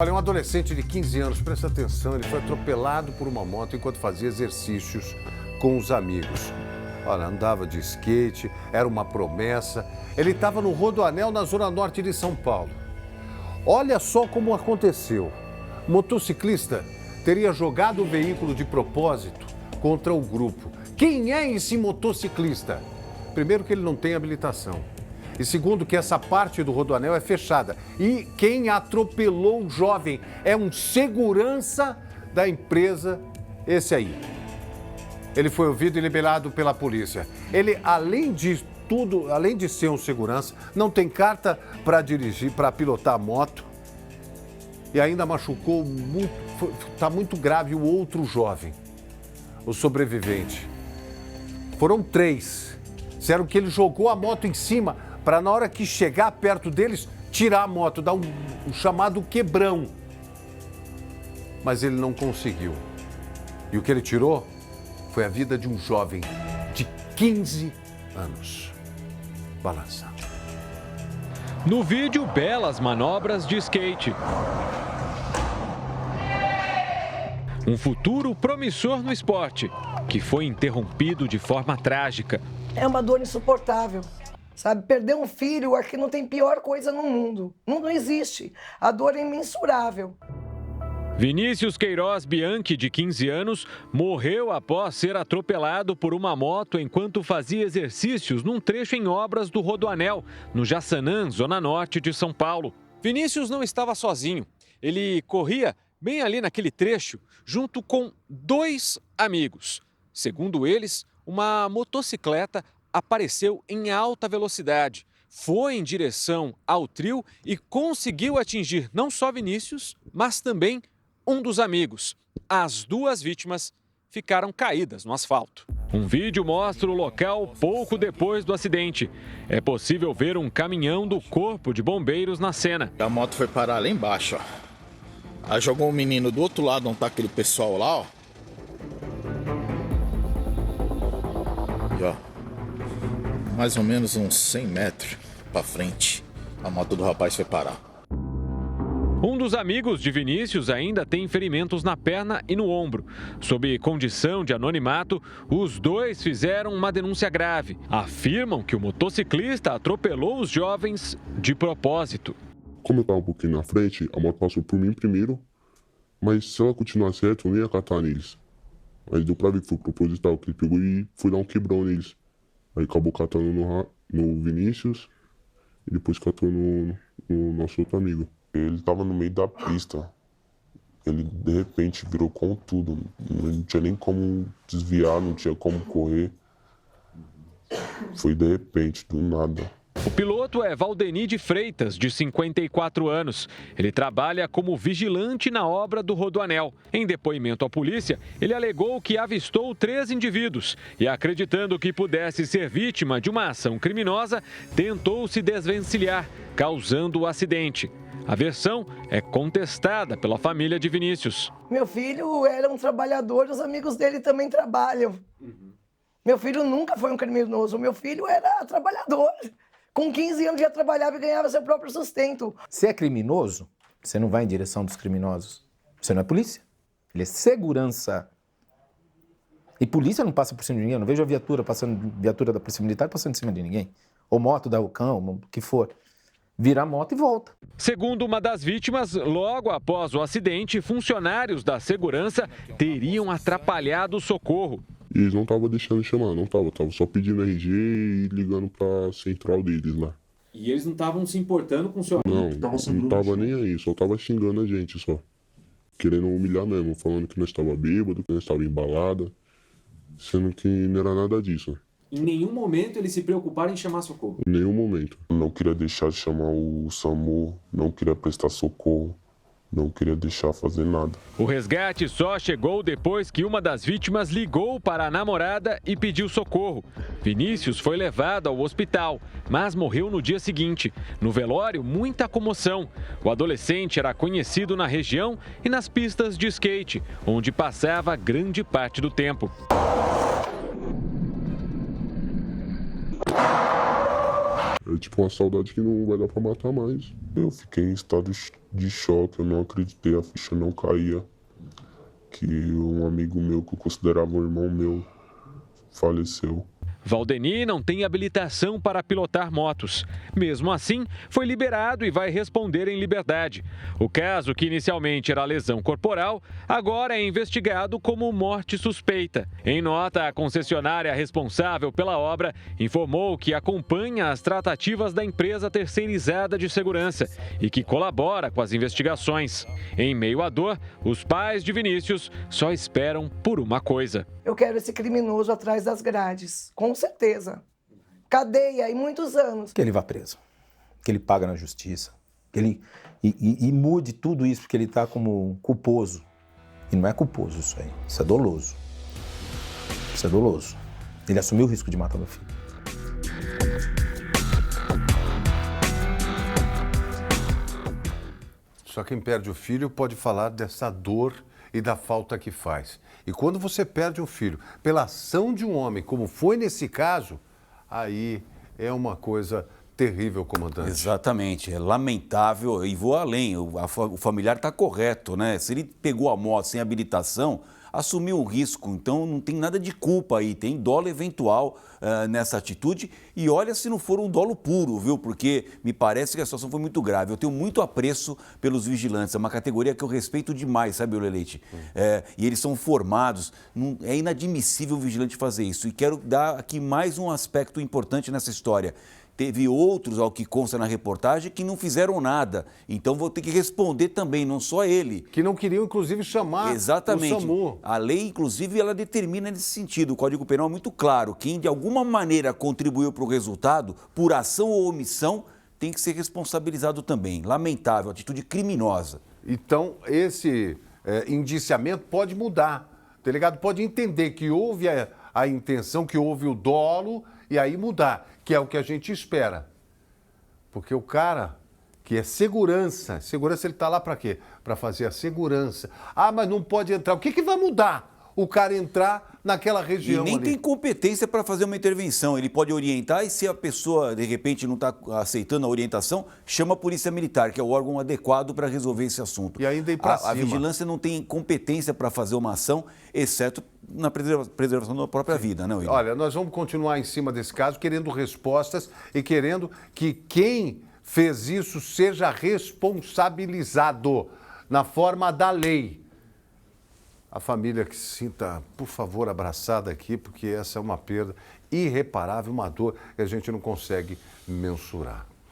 Olha, um adolescente de 15 anos, presta atenção, ele foi atropelado por uma moto enquanto fazia exercícios com os amigos. Olha, andava de skate, era uma promessa. Ele estava no Rodoanel, na zona norte de São Paulo. Olha só como aconteceu. O motociclista teria jogado o veículo de propósito contra o grupo. Quem é esse motociclista? Primeiro que ele não tem habilitação. E segundo, que essa parte do Rodoanel é fechada. E quem atropelou o jovem é um segurança da empresa, esse aí. Ele foi ouvido e liberado pela polícia. Ele, além de tudo, além de ser um segurança, não tem carta para dirigir, para pilotar a moto. E ainda machucou muito, está muito grave o outro jovem, o sobrevivente. Foram 3. Disseram que ele jogou a moto em cima para, na hora que chegar perto deles, tirar a moto, dar um chamado quebrão. Mas ele não conseguiu. E o que ele tirou foi a vida de um jovem de 15 anos. Balança. No vídeo, belas manobras de skate. Um futuro promissor no esporte, que foi interrompido de forma trágica. É uma dor insuportável. Sabe, perder um filho, acho que não tem pior coisa no mundo. Não existe. A dor é imensurável. Vinícius Queiroz Bianchi, de 15 anos, morreu após ser atropelado por uma moto enquanto fazia exercícios num trecho em obras do Rodoanel, no Jaçanã, zona norte de São Paulo. Vinícius não estava sozinho. Ele corria bem ali naquele trecho, junto com 2 amigos. Segundo eles, uma motocicleta apareceu em alta velocidade, foi em direção ao trio e conseguiu atingir não só Vinícius, mas também um dos amigos. As 2 vítimas ficaram caídas no asfalto. Um vídeo mostra o local pouco depois do acidente. É possível ver um caminhão do Corpo de Bombeiros na cena. A moto foi parar lá embaixo, ó. Aí jogou um menino do outro lado, onde tá aquele pessoal lá, ó. E, ó. Mais ou menos uns 100 metros pra frente, a moto do rapaz foi parar. Um dos amigos de Vinícius ainda tem ferimentos na perna e no ombro. Sob condição de anonimato, os 2 fizeram uma denúncia grave. Afirmam que o motociclista atropelou os jovens de propósito. Como eu estava um pouquinho na frente, a moto passou por mim primeiro, mas se ela continuasse reto, eu não ia catar neles. Aí deu pra ver que foi proposital, que ele pegou e foi dar um quebrão neles. Aí acabou catando no Vinícius e depois catou no nosso outro amigo. Ele estava no meio da pista. Ele de repente virou com tudo. Não tinha nem como desviar, não tinha como correr. Foi de repente, do nada. O piloto é Valdeni de Freitas, de 54 anos. Ele trabalha como vigilante na obra do Rodoanel. Em depoimento à polícia, ele alegou que avistou 3 indivíduos e, acreditando que pudesse ser vítima de uma ação criminosa, tentou se desvencilhar, causando o acidente. A versão é contestada pela família de Vinícius. Meu filho era um trabalhador, os amigos dele também trabalham. Meu filho nunca foi um criminoso, meu filho era trabalhador. Com 15 anos já trabalhava e ganhava seu próprio sustento. Se é criminoso, você não vai em direção dos criminosos. Você não é polícia. Ele é segurança. E polícia não passa por cima de ninguém. Eu não vejo a viatura da Polícia Militar passando em cima de ninguém. Ou moto da UCAM, o que for. Vira a moto e volta. Segundo uma das vítimas, logo após o acidente, funcionários da segurança teriam atrapalhado o socorro. E eles não estavam deixando de chamar, não estavam só pedindo RG e ligando pra central deles lá. E eles não estavam se importando com o seu amigo? Não tava nem aí, só tava xingando a gente só. Querendo humilhar mesmo, falando que nós estava bêbado, que nós estava embalada, sendo que não era nada disso. Em nenhum momento eles se preocuparam em chamar socorro? Em nenhum momento. Não queria deixar de chamar o SAMU, não queria prestar socorro. Não queria deixar fazer nada. O resgate só chegou depois que uma das vítimas ligou para a namorada e pediu socorro. Vinícius foi levado ao hospital, mas morreu no dia seguinte. No velório, muita comoção. O adolescente era conhecido na região e nas pistas de skate, onde passava grande parte do tempo. É tipo uma saudade que não vai dar pra matar mais. Eu fiquei em estado de choque, eu não acreditei, a ficha não caía. Que um amigo meu, que eu considerava um irmão meu, faleceu. Valdeni não tem habilitação para pilotar motos. Mesmo assim, foi liberado e vai responder em liberdade. O caso, que inicialmente era lesão corporal, agora é investigado como morte suspeita. Em nota, a concessionária responsável pela obra informou que acompanha as tratativas da empresa terceirizada de segurança e que colabora com as investigações. Em meio à dor, os pais de Vinícius só esperam por uma coisa. Eu quero esse criminoso atrás das grades, com certeza. Cadeia e muitos anos. Que ele vá preso, que ele paga na justiça, que ele e mude tudo isso, porque ele está como culposo. E não é culposo isso aí, isso é doloso. Isso é doloso. Ele assumiu o risco de matar meu filho. Só quem perde o filho pode falar dessa dor e da falta que faz. E quando você perde um filho pela ação de um homem, como foi nesse caso, aí é uma coisa terrível, comandante. Exatamente, é lamentável e vou além, o familiar está correto, né? Se ele pegou a moto sem habilitação, assumiu o risco, então não tem nada de culpa aí, tem dolo eventual nessa atitude e olha se não for um dolo puro, viu? Porque me parece que a situação foi muito grave. Eu tenho muito apreço pelos vigilantes, é uma categoria que eu respeito demais, sabe, Lelete? E eles são formados, é inadmissível o vigilante fazer isso. E quero dar aqui mais um aspecto importante nessa história. Teve outros, ao que consta na reportagem, que não fizeram nada. Então vou ter que responder também, não só ele. Que não queriam, inclusive, chamar Exatamente. o SAMU. A lei, inclusive, ela determina nesse sentido. O Código Penal é muito claro. Quem, de alguma maneira, contribuiu para o resultado, por ação ou omissão, tem que ser responsabilizado também. Lamentável, atitude criminosa. Então, esse indiciamento pode mudar. O delegado pode entender que houve a intenção, que houve o dolo, e aí mudar, que é o que a gente espera. Porque o cara que é segurança ele está lá para quê? Para fazer a segurança. Ah, mas não pode entrar. O que vai mudar o cara entrar naquela região E nem ali? tem competência para fazer uma intervenção. Ele pode orientar e se a pessoa, de repente, não está aceitando a orientação, chama a Polícia Militar, que é o órgão adequado para resolver esse assunto. E ainda ir para cima. A vigilância não tem competência para fazer uma ação, exceto na preservação da própria vida, né, William? Olha, nós vamos continuar em cima desse caso, querendo respostas e querendo que quem fez isso seja responsabilizado na forma da lei. A família que se sinta, por favor, abraçada aqui, porque essa é uma perda irreparável, uma dor que a gente não consegue mensurar.